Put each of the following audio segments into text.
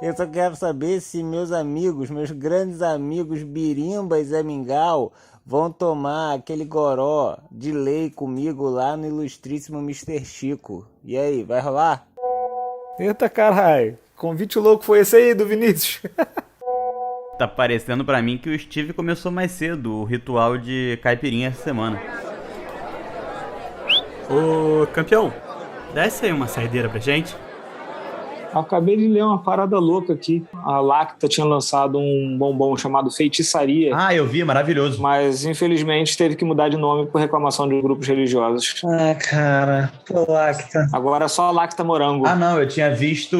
Eu só quero saber se meus amigos, meus grandes amigos Birimba e Zé Mingau vão tomar aquele goró de lei comigo lá no ilustríssimo Mister Chico. E aí, vai rolar? Eita caralho, convite louco foi esse aí do Vinícius? Tá parecendo pra mim que o Steve começou mais cedo o ritual de caipirinha essa semana. Ô, campeão, desce aí uma saideira pra gente. Acabei de ler uma parada louca aqui. A Lacta tinha lançado um bombom chamado Feitiçaria, Ah, eu vi, maravilhoso. mas infelizmente teve que mudar de nome por reclamação de grupos religiosos. Ah, cara, pô, Lacta. Agora é só Lacta Morango. Ah, não, eu tinha visto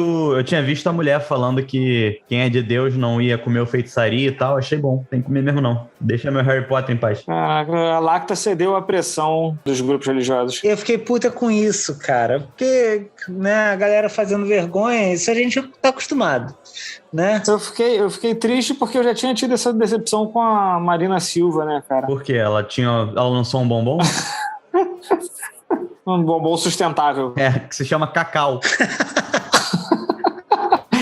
a mulher falando que quem é de Deus não ia comer o feitiçaria e tal. Achei bom, tem que comer mesmo não. Deixa meu Harry Potter em paz. A Lacta cedeu à pressão dos grupos religiosos. Eu fiquei puta com isso, cara. Porque, né, a galera fazendo vergonha, isso a gente tá acostumado, né? Eu fiquei triste porque eu já tinha tido essa decepção com a Marina Silva, né, cara? Por quê? Ela lançou um bombom? Um bombom sustentável. É, que se chama cacau.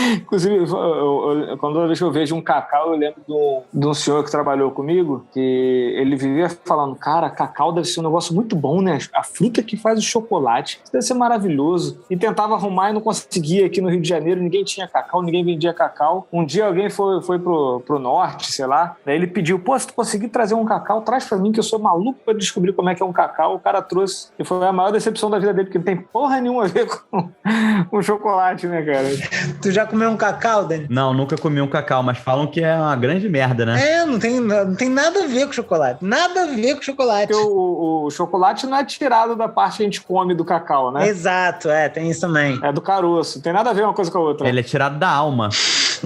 Inclusive, quando eu vejo um cacau, eu lembro de um senhor que trabalhou comigo, que ele vivia falando, cara, cacau deve ser um negócio muito bom, né? A fruta que faz o chocolate, isso deve ser maravilhoso. E tentava arrumar e não conseguia aqui no Rio de Janeiro, ninguém tinha cacau, ninguém vendia cacau. Um dia alguém foi pro norte, sei lá, daí ele pediu, pô, se tu conseguir trazer um cacau, traz pra mim que eu sou maluco pra descobrir como é que é um cacau. O cara trouxe e foi a maior decepção da vida dele, porque não tem porra nenhuma a ver com chocolate, né, cara? Tu já comeu um cacau, Dani? Não, nunca comi um cacau, mas falam que é uma grande merda, né? É, não tem nada a ver com chocolate. Nada a ver com chocolate. Porque o chocolate não é tirado da parte que a gente come do cacau, né? Exato, tem isso também. É do caroço. Tem nada a ver uma coisa com a outra. Ele é tirado da alma.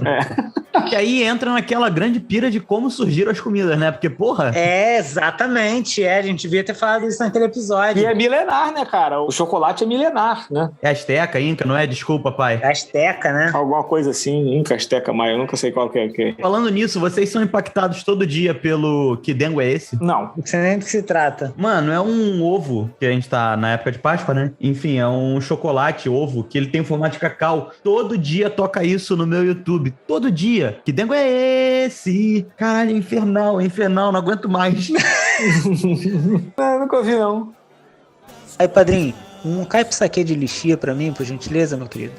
É. E aí entra naquela grande pira de como surgiram as comidas, né? Porque, porra... Exatamente. A gente devia ter falado isso naquele episódio. E é milenar, né, cara? O chocolate é milenar, né? É Azteca, Inca, não é? Desculpa, pai. Azteca, né? Alguma coisa assim, Inca, Azteca, Maia, eu nunca sei qual que é. Falando nisso, vocês são impactados todo dia pelo que dengo é esse? Não. Não sei nem do que se trata. Mano, é um ovo, que a gente tá na época de Páscoa, né? Enfim, é um chocolate, ovo, que ele tem formato de cacau. Todo dia toca isso no meu YouTube. Todo dia. Que dengo é esse? Caralho, infernal, não aguento mais. Nunca ouvi, não. Aí, padrinho, um caipo-saquê de lixia pra mim, por gentileza, meu querido.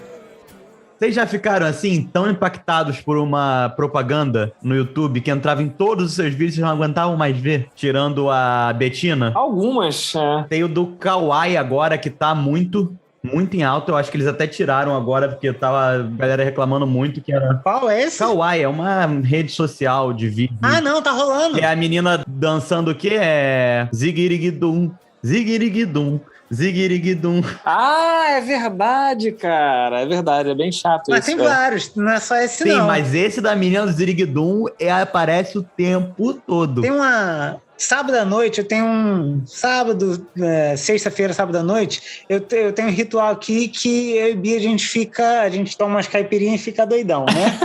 Vocês já ficaram, assim, tão impactados por uma propaganda no YouTube que entrava em todos os seus vídeos e não aguentavam mais ver? Tirando a Betina? Algumas, Tem o do Kawaii agora, que tá muito em alta. Eu acho que eles até tiraram agora, porque tava a galera reclamando muito que era... Qual é esse? Kawaii é uma rede social de vídeo. Ah, não, tá rolando. É a menina dançando o quê? É... Ziguiriguidum, ziguiriguidum, ziguiriguidum. Ah, é verdade, cara. É verdade, é bem chato Mas isso. tem vários, não é só esse Sim, não. mas esse da menina do ziriguidum aparece o tempo todo. Tem uma... Sábado à noite, eu tenho um... Sexta-feira, sábado à noite, eu tenho um ritual aqui que eu e Bia, a gente toma umas caipirinhas e fica doidão, né?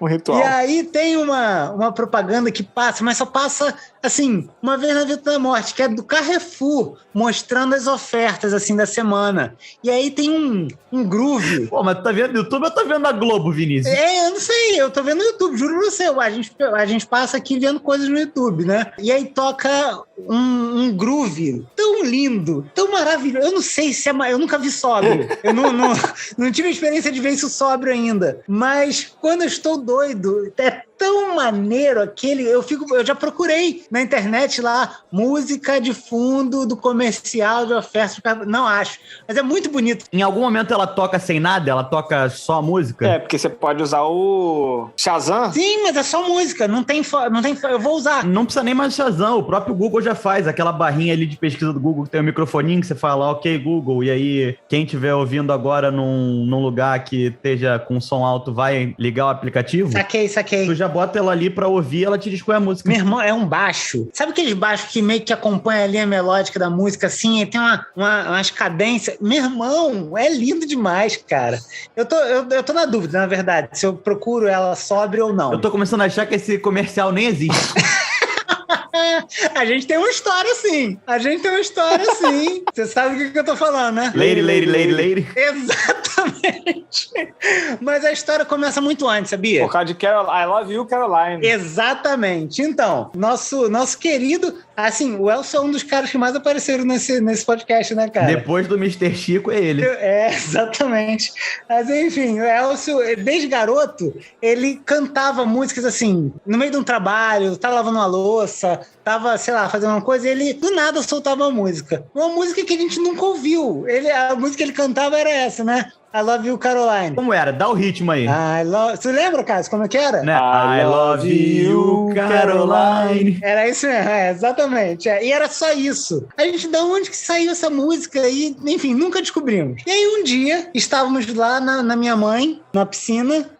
Um ritual. E aí tem uma propaganda que passa, mas só passa, assim, uma vez na vida da morte, que é do Carrefour, mostrando as ofertas, assim, da semana. E aí tem um groove. Pô, mas tu tá vendo no YouTube ou tá vendo na Globo, Vinícius? Eu não sei, eu tô vendo no YouTube, juro pra você. A gente passa aqui vendo coisas no YouTube, né? E aí toca um groove tão lindo, tão maravilhoso. Eu não sei se eu nunca vi sóbrio. Eu não tive a experiência de ver isso sóbrio ainda. Mas quando eu estou doido, é tão maneiro aquele... Eu já procurei na internet lá, música de fundo do comercial de oferta. Não acho, mas é muito bonito. Em algum momento ela toca sem nada? Ela toca só música? É, porque você pode usar o Shazam. Sim, mas é só música, não tem eu vou usar. Não precisa nem mais de Shazam, o próprio Google já faz aquela barrinha ali de pesquisa do Google que tem um microfoninho que você fala, ok, Google, e aí quem estiver ouvindo agora num lugar que esteja com som alto vai ligar o aplicativo. Saquei. Tu já bota ela ali pra ouvir, ela te diz qual é a música. Meu irmão, é um baixo. Sabe aqueles baixos que meio que acompanha ali a melódica da música, assim, e tem umas cadências? Meu irmão, é lindo demais, cara. Eu tô na dúvida, na verdade, se eu procuro ela sóbria ou não. Eu tô começando a achar que esse comercial nem existe. A gente tem uma história, sim. Você sabe o que eu tô falando, né? Lady. Exatamente. Mas a história começa muito antes, sabia? Por causa de I Love You, Caroline. Exatamente. Então, nosso querido... Assim, o Elcio é um dos caras que mais apareceram nesse podcast, né, cara? Depois do Mr. Chico, é ele. Exatamente. Mas, enfim, o Elcio, desde garoto, ele cantava músicas assim, no meio de um trabalho, tava lavando uma louça, tava, sei lá, fazendo uma coisa, e ele do nada soltava uma música. Uma música que a gente nunca ouviu. A música que ele cantava era essa, né? I Love You, Caroline. Como era? Dá o ritmo aí. Você lembra, Cássio, como é que era? Né? I love you, Caroline. Era isso mesmo, exatamente. E era só isso. A gente, da onde que saiu essa música? E, enfim, nunca descobrimos. E aí, um dia, estávamos lá na minha mãe, na piscina,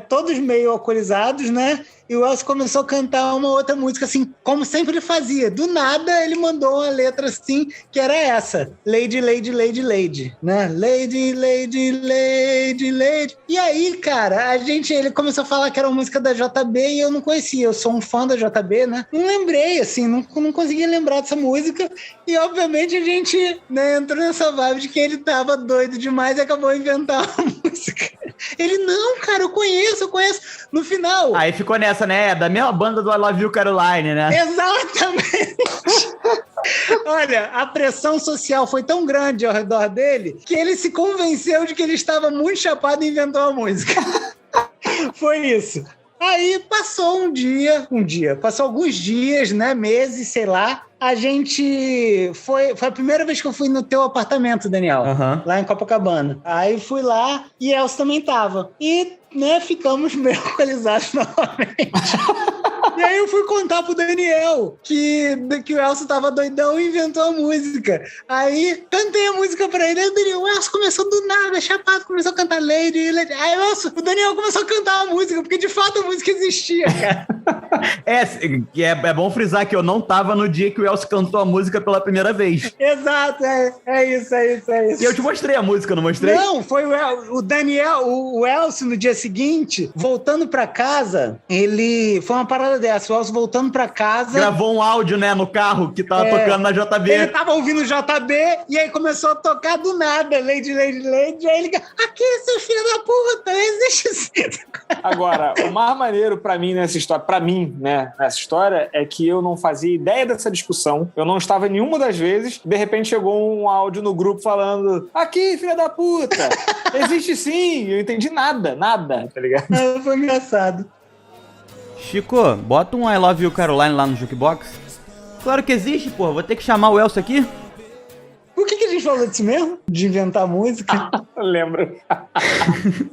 todos meio alcoolizados, né? E o Elcio começou a cantar uma outra música, assim, como sempre ele fazia. Do nada, ele mandou uma letra, assim, que era essa. Lady, Lady, Lady, Lady, né? Lady, Lady, Lady, Lady. E aí, cara, ele começou a falar que era uma música da JB e eu não conhecia. Eu sou um fã da JB, né? Não lembrei, assim, não conseguia lembrar dessa música. E, obviamente, a gente, né, entrou nessa vibe de que ele tava doido demais e acabou inventando a música. Ele, não, cara, eu conheço. No final... Aí ficou nessa, né? Da mesma banda do I Love You, Caroline, né? Exatamente! Olha, a pressão social foi tão grande ao redor dele que ele se convenceu de que ele estava muito chapado e inventou a música. Foi isso. Aí passou passou alguns dias, né? Meses, sei lá. A gente foi a primeira vez que eu fui no teu apartamento, Daniel, lá em Copacabana. Aí fui lá e Elcio também tava. E, né, ficamos meio alcoolizados novamente. E aí eu fui contar pro Daniel que o Elcio tava doidão e inventou a música. Aí cantei a música pra ele. Aí o Elcio começou do nada, chapado, começou a cantar Lady, Lady. Aí o Daniel começou a cantar a música, porque de fato a música existia, cara. É bom frisar que eu não tava no dia que o Elcio cantou a música pela primeira vez. Exato, é isso. E eu te mostrei a música, não mostrei? Não, foi o Daniel, o Elcio no dia seguinte, voltando pra casa, foi uma parada dessa, o Elcio voltando pra casa... Gravou um áudio, né, no carro que tava tocando na JB. Ele tava ouvindo JB e aí começou a tocar do nada, Lady, Lady, Lady, aí ele... Aqui, seu filho da puta, existe isso. Agora, o mais maneiro pra mim nessa história, é que eu não fazia ideia dessa discussão, eu não estava nenhuma das vezes, de repente chegou um áudio no grupo falando: aqui, filha da puta, existe sim, eu entendi nada, tá ligado? Foi engraçado. Chico, bota um I Love You, Caroline lá no Jukebox. Claro que existe, porra, vou ter que chamar o Elcio aqui. Por que a gente falou disso mesmo? De inventar música? Lembro.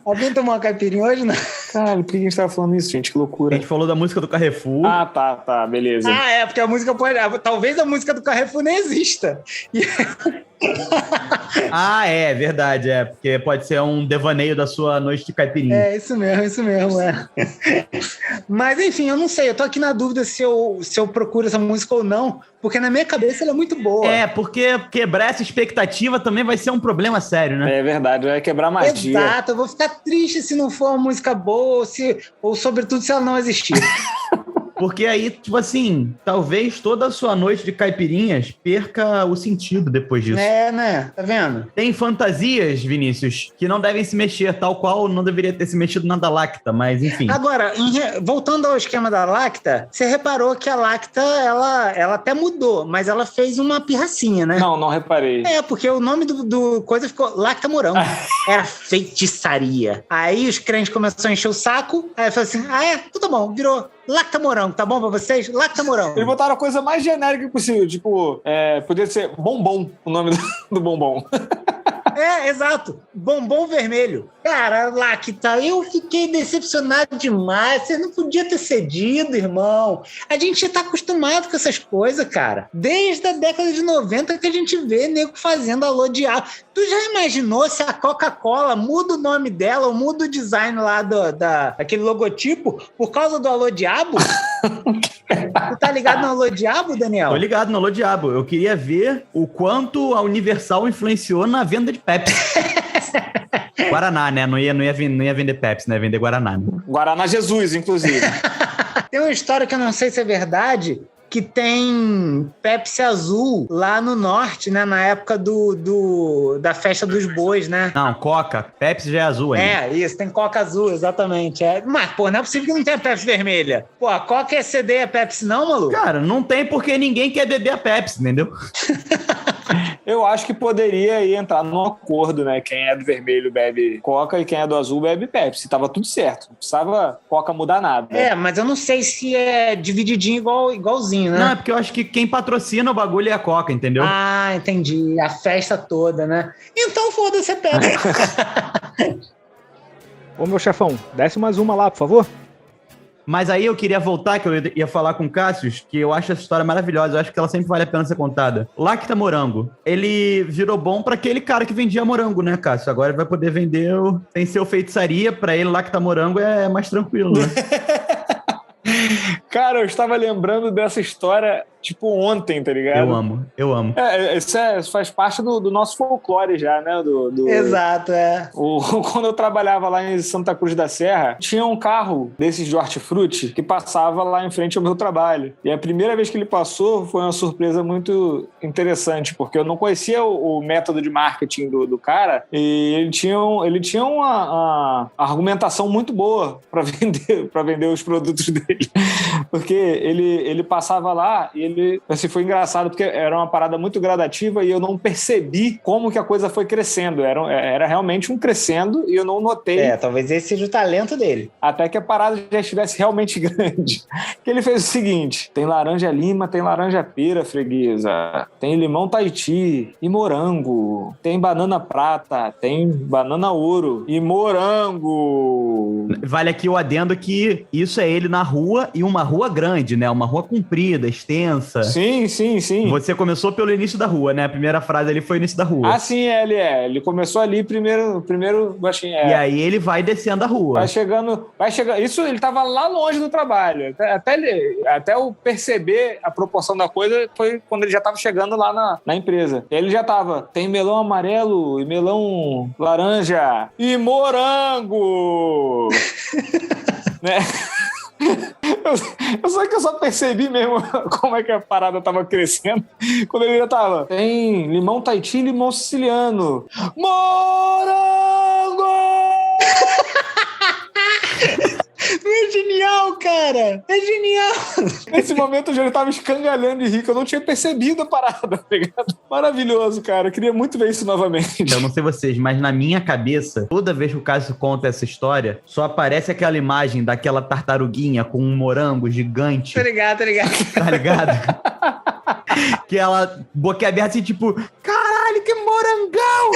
Alguém tomou uma caipirinha hoje, né? Cara, por que a gente tava falando isso, gente? Que loucura. A gente falou da música do Carrefour. Ah, tá, beleza. Porque a música pode... Talvez a música do Carrefour nem exista. É verdade, porque pode ser um devaneio da sua noite de caipirinha. Isso mesmo. Mas, enfim, eu não sei, eu tô aqui na dúvida se eu procuro essa música ou não, porque na minha cabeça ela é muito boa. Porque quebrar essa expectativa também vai ser um problema sério, né? É verdade, vai quebrar magia. Exato, eu vou ficar triste se não for uma música boa, ou sobretudo se ela não existir. Porque aí, tipo assim, talvez toda a sua noite de caipirinhas perca o sentido depois disso. Né? Tá vendo? Tem fantasias, Vinícius, que não devem se mexer, tal qual não deveria ter se mexido na da Lacta, mas enfim. Agora, voltando ao esquema da Lacta, você reparou que a Lacta, ela até mudou, mas ela fez uma pirracinha, né? Não reparei. Porque o nome do coisa ficou Lacta Morango. Era feitiçaria. Aí os crentes começaram a encher o saco, aí falou assim, então tá bom, virou Lacta Morango, tá bom pra vocês? Lacta Morango. Eles botaram a coisa mais genérica possível, tipo, poderia ser Bombom, o nome do bombom. Exato. Bombom vermelho. Cara, Lacta, eu fiquei decepcionado demais. Você não podia ter cedido, irmão. A gente já tá acostumado com essas coisas, cara. Desde a década de 90 que a gente vê nego fazendo alô diabo. Tu já imaginou se a Coca-Cola muda o nome dela ou muda o design lá daquele logotipo por causa do alô diabo? Tu tá ligado no alô diabo, Daniel? Tô ligado no alô diabo. Eu queria ver o quanto a Universal influenciou na venda de Pepsi. Guaraná, né? Não ia vender Pepsi, né? Ia vender Guaraná. Né? Guaraná Jesus, inclusive. Tem uma história que eu não sei se é verdade, que tem Pepsi azul lá no norte, né? Na época da festa dos bois, né? Não, Coca. Pepsi já é azul ainda. É, isso, tem Coca azul, exatamente. Mas, pô, não é possível que não tenha Pepsi vermelha. Pô, a Coca é CD e a Pepsi não, maluco? Cara, não tem porque ninguém quer beber a Pepsi, entendeu? Eu acho que poderia aí entrar num acordo, né? Quem é do vermelho bebe Coca e quem é do azul bebe Pepsi. Tava tudo certo. Não precisava Coca mudar nada. É, mas eu não sei se é divididinho igualzinho, né? Não, é porque eu acho que quem patrocina o bagulho é a Coca, entendeu? Ah, entendi. A festa toda, né? Então foda-se a Pepsi. Ô, meu chefão, desce mais uma lá, por favor. Mas aí eu queria voltar, que eu ia falar com o Cassius, que eu acho essa história maravilhosa, eu acho que ela sempre vale a pena ser contada. Lacta Morango, ele virou bom pra aquele cara que vendia morango, né, Cássio? Agora ele vai poder vender, sem ser o feitiçaria, pra ele Lacta Morango é mais tranquilo, né? Cara, eu estava lembrando dessa história, tipo, ontem, tá ligado? Eu amo. Isso faz parte do nosso folclore já, né? Exato, é. Quando eu trabalhava lá em Santa Cruz da Serra, tinha um carro desses de hortifruti que passava lá em frente ao meu trabalho. E a primeira vez que ele passou foi uma surpresa muito interessante, porque eu não conhecia o método de marketing do cara, e ele tinha uma argumentação muito boa para vender os produtos dele. Porque ele passava lá e ele, assim, foi engraçado porque era uma parada muito gradativa e eu não percebi como que a coisa foi crescendo. Era realmente um crescendo e eu não notei. Talvez esse seja o talento dele. Até que a parada já estivesse realmente grande. Que ele fez o seguinte: tem laranja lima, tem laranja pera, freguesa, tem limão Tahiti e morango, tem banana prata, tem banana ouro e morango. Vale aqui o adendo que isso é ele na rua, e uma rua grande, né? Uma rua comprida, extensa. Sim. Você começou pelo início da rua, né? A primeira frase ali foi o início da rua. Ah, sim, ele começou ali primeiro baixinho. E aí ele vai descendo a rua. Vai chegando. Isso, ele tava lá longe do trabalho. Até eu perceber a proporção da coisa foi quando ele já tava chegando lá na empresa. Ele já tava, tem melão amarelo e melão laranja e morango. Né? Eu só percebi mesmo como é que a parada tava crescendo quando ele já tava. Tem limão Tahiti e limão siciliano. Morango! É genial, cara! É genial! Nesse momento eu já tava escangalhando de rir, que eu não tinha percebido a parada, tá ligado? Maravilhoso, cara. Eu queria muito ver isso novamente. Eu não sei vocês, mas na minha cabeça, toda vez que o Cássio conta essa história, só aparece aquela imagem daquela tartaruguinha com um morango gigante. Tá ligado. Tá ligado? Que ela, boca aberta assim, tipo, caralho, que morangão!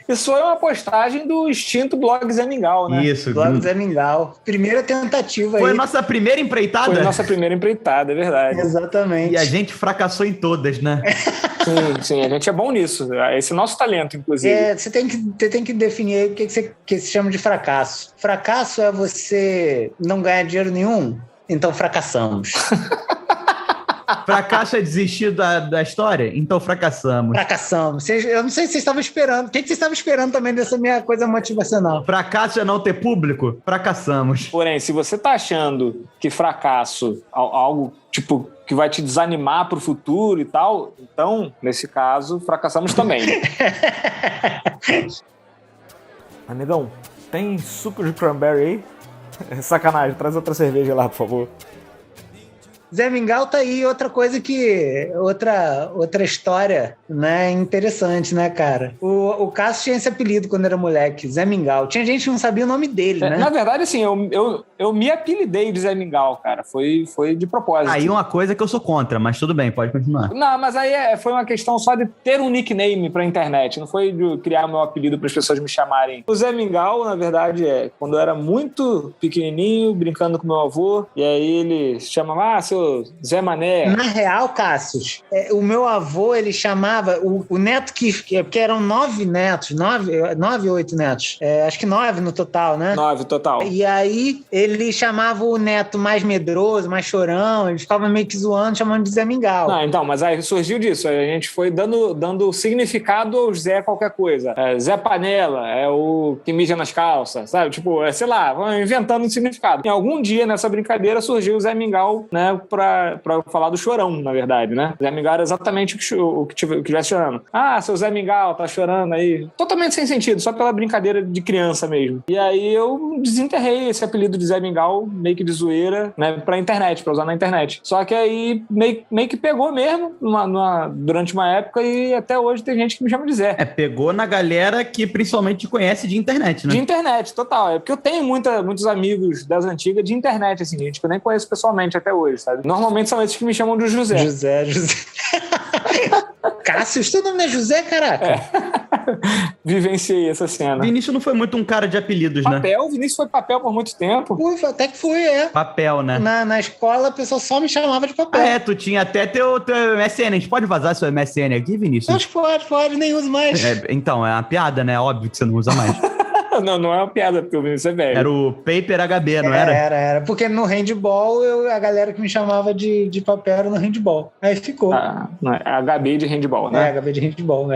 Isso foi uma postagem do extinto blog Zé Mingau, né? Isso. Blog Zé Mingau. Primeira tentativa aí. Foi a nossa primeira empreitada? Foi a nossa primeira empreitada, é verdade. Exatamente. E a gente fracassou em todas, né? Sim, a gente é bom nisso. Esse é o nosso talento, inclusive. Você tem que definir aí o que se chama de fracasso. Fracasso é você não ganhar dinheiro nenhum? Então fracassamos. Fracasso é desistir da história? Então fracassamos. Fracassamos. Eu não sei se vocês estavam esperando. O que vocês estavam esperando também dessa minha coisa motivacional? Fracasso é não ter público? Fracassamos. Porém, se você tá achando que fracasso é algo tipo que vai te desanimar pro futuro e tal, então, nesse caso, fracassamos também. Amigão, tem suco de cranberry aí? Sacanagem, traz outra cerveja lá, por favor. Zé Mingau tá aí, outra coisa que... Outra história, né, interessante, né, cara? O Cássio tinha esse apelido quando era moleque, Zé Mingau. Tinha gente que não sabia o nome dele, né? Na verdade, assim, eu me apelidei de Zé Mingau, cara. Foi de propósito. Aí uma coisa que eu sou contra, mas tudo bem, pode continuar. Não, mas aí foi uma questão só de ter um nickname pra internet. Não foi de criar meu apelido para as pessoas me chamarem. O Zé Mingau, na verdade, quando eu era muito pequenininho, brincando com meu avô, e aí ele se chamava, seu Zé Mané. Na real, Cássio, o meu avô, ele chamava o neto porque eram 9 netos, 9 ou 8 netos. Acho que 9 no total, né? 9 total. E aí ele chamava o neto mais medroso, mais chorão, ele ficava meio que zoando, chamando de Zé Mingau. Não, então, mas aí surgiu disso. A gente foi dando significado ao Zé qualquer coisa. Zé Panela, é o que mija nas calças, sabe? Tipo, sei lá, inventando um significado. Em algum dia nessa brincadeira surgiu o Zé Mingau, né? pra falar do Chorão, na verdade, né? Zé Mingau era exatamente o que estivesse chorando. Ah, seu Zé Mingau tá chorando aí. Totalmente sem sentido, só pela brincadeira de criança mesmo. E aí eu desenterrei esse apelido de Zé Mingau, meio que de zoeira, né, pra internet, pra usar na internet. Só que aí meio que pegou mesmo durante uma época e até hoje tem gente que me chama de Zé. Pegou na galera que principalmente te conhece de internet, né? De internet, total. É porque eu tenho muitos amigos das antigas de internet, assim, gente que eu nem conheço pessoalmente até hoje, sabe? Normalmente são esses que me chamam de José. José. Cássio, teu nome não é José, caraca? Vivenciei essa cena. Vinícius não foi muito um cara de apelidos, né? Papel, Vinícius foi Papel por muito tempo. Até que foi, é. Papel, né? Na escola, a pessoa só me chamava de Papel. Tu tinha até teu MSN. A gente pode vazar seu MSN aqui, Vinícius? Pode, nem uso mais. Então, é uma piada, né? Óbvio que você não usa mais. Não é uma piada, porque o Vinícius é velho. Era o Paper HB, não era? Era. Porque no handball, a galera que me chamava de Papel era no handball. Aí ficou. HB de handball, né? HB de handball,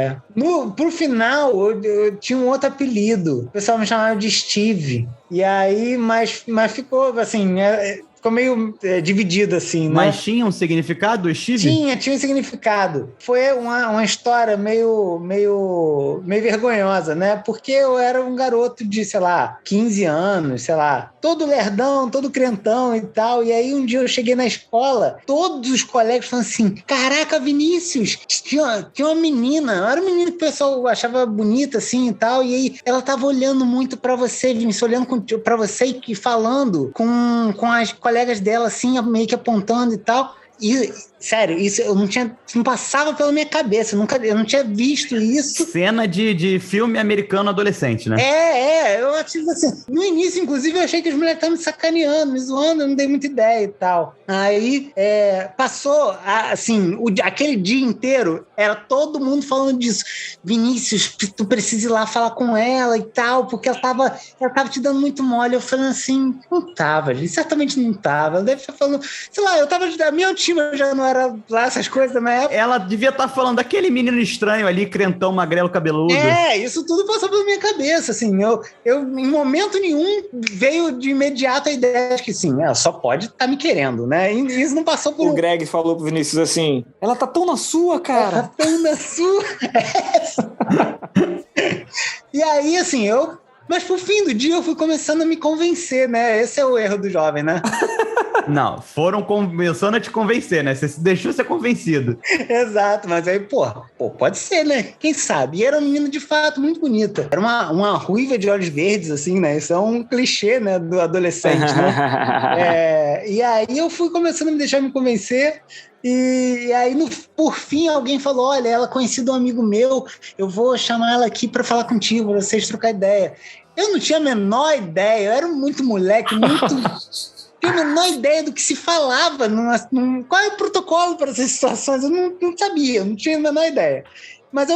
Pro final, eu tinha um outro apelido. O pessoal me chamava de Steve. E aí, mas ficou assim... Ficou meio dividido, assim, né? Mas tinha um significado, Steve? Tinha um significado. Foi uma história meio vergonhosa, né? Porque eu era um garoto de, 15 anos, todo lerdão, todo crentão e tal. E aí um dia eu cheguei na escola, todos os colegas falaram assim, caraca, Vinícius, tinha uma menina, era uma menina que o pessoal achava bonita, assim, e tal. E aí ela tava olhando muito pra você, Vinícius, olhando pra você e falando com as colegas dela, assim, meio que apontando e tal. E, sério, isso eu não passava pela minha cabeça, eu não tinha visto isso. Cena de filme americano adolescente, né? Eu achei assim, no início, inclusive, eu achei que os moleques estavam me sacaneando, me zoando, eu não dei muita ideia e tal. Aí, passou, assim, aquele dia inteiro, era todo mundo falando disso. Vinícius, tu precisa ir lá falar com ela e tal, porque ela tava te dando muito mole. Eu falando assim, não tava, gente, certamente não tava. Ela deve estar falando, a minha autoestima já não era lá essas coisas na época. Ela devia estar falando daquele menino estranho ali, crentão, magrelo, cabeludo. Isso tudo passou pela minha cabeça, assim, eu em momento nenhum veio de imediato a ideia de que, sim, ela só pode estar me querendo, né? E isso não passou por... O Greg falou pro Vinícius assim, ela tá tão na sua, cara. Ela tá tão na sua. E aí, assim, mas pro fim do dia eu fui começando a me convencer, né? Esse é o erro do jovem, né? Não, foram começando a te convencer, né? Você se deixou ser convencido. Exato, mas aí, pode ser, né? Quem sabe? E era uma menina, de fato, muito bonita. Era uma ruiva de olhos verdes, assim, né? Isso é um clichê, né? Do adolescente, né? E aí eu fui começando a me deixar me convencer. E aí, por fim, alguém falou, olha, ela é conhecida um amigo meu, eu vou chamar ela aqui para falar contigo, pra vocês trocar ideia. Eu não tinha a menor ideia, eu era muito moleque, tinha a menor ideia do que se falava, qual é o protocolo para essas situações, eu não sabia, não tinha a menor ideia. Mas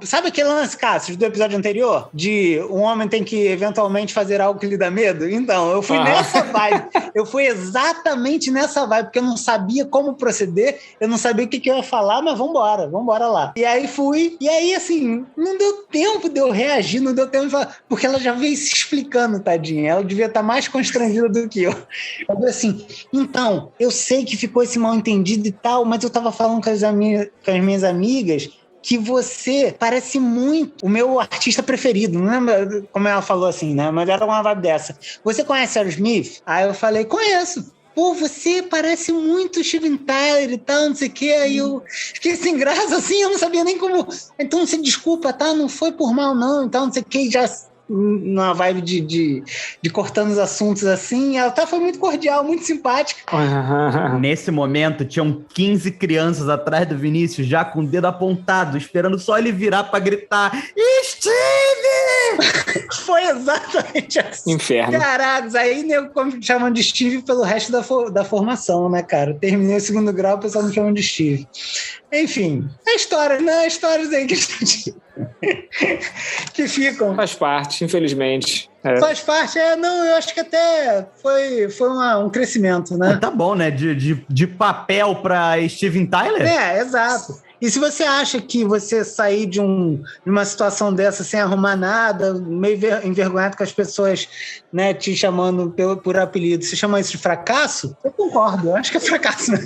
sabe aquele lance, Cássio, do episódio anterior? De um homem tem que eventualmente fazer algo que lhe dá medo? Então, eu fui nessa vibe. Eu fui exatamente nessa vibe, porque eu não sabia como proceder, eu não sabia o que eu ia falar, mas vambora lá. E aí fui, e aí, assim, não deu tempo de eu reagir, não deu tempo de falar, porque ela já veio se explicando, tadinha. Ela devia estar mais constrangida do que eu. Eu falei assim, então, eu sei que ficou esse mal-entendido e tal, mas eu tava falando com as minhas amigas que você parece muito o meu artista preferido, não lembra como ela falou assim, né? Mas era uma vibe dessa. Você conhece Aerosmith? Aí eu falei, conheço. Você parece muito Steven Tyler e tal, não sei o quê. Aí eu fiquei sem graça, assim, eu não sabia nem como... Então, você desculpa, tá? Não foi por mal, não. Então, não sei o quê, já... numa vibe de cortando os assuntos assim, ela foi muito cordial, muito simpática. Nesse momento, tinham 15 crianças atrás do Vinícius, já com o dedo apontado, esperando só ele virar pra gritar, Steve! Foi exatamente assim. Inferno. Caralho, aí eu me chamando de Steve pelo resto da formação, né, cara? Terminei o segundo grau, o pessoal me chamando de Steve. Enfim, é história, né? Histórias aí que ficam. Faz parte, infelizmente. Faz parte, eu acho que até foi um crescimento, né? Tá bom, né? De papel pra Steven Tyler? Exato. E se você acha que você sair de uma situação dessa sem arrumar nada, meio envergonhado com as pessoas, né, te chamando por apelido, você chama isso de fracasso? Eu concordo, eu acho que é fracasso. Né?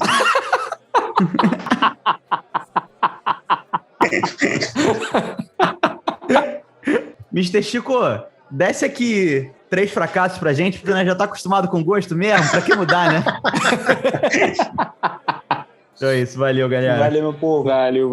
Mr. Chico, desce aqui 3 fracassos pra gente, porque nós já tá acostumado com gosto mesmo, pra que mudar, né? Então é isso, valeu, galera. Valeu, meu povo. Valeu.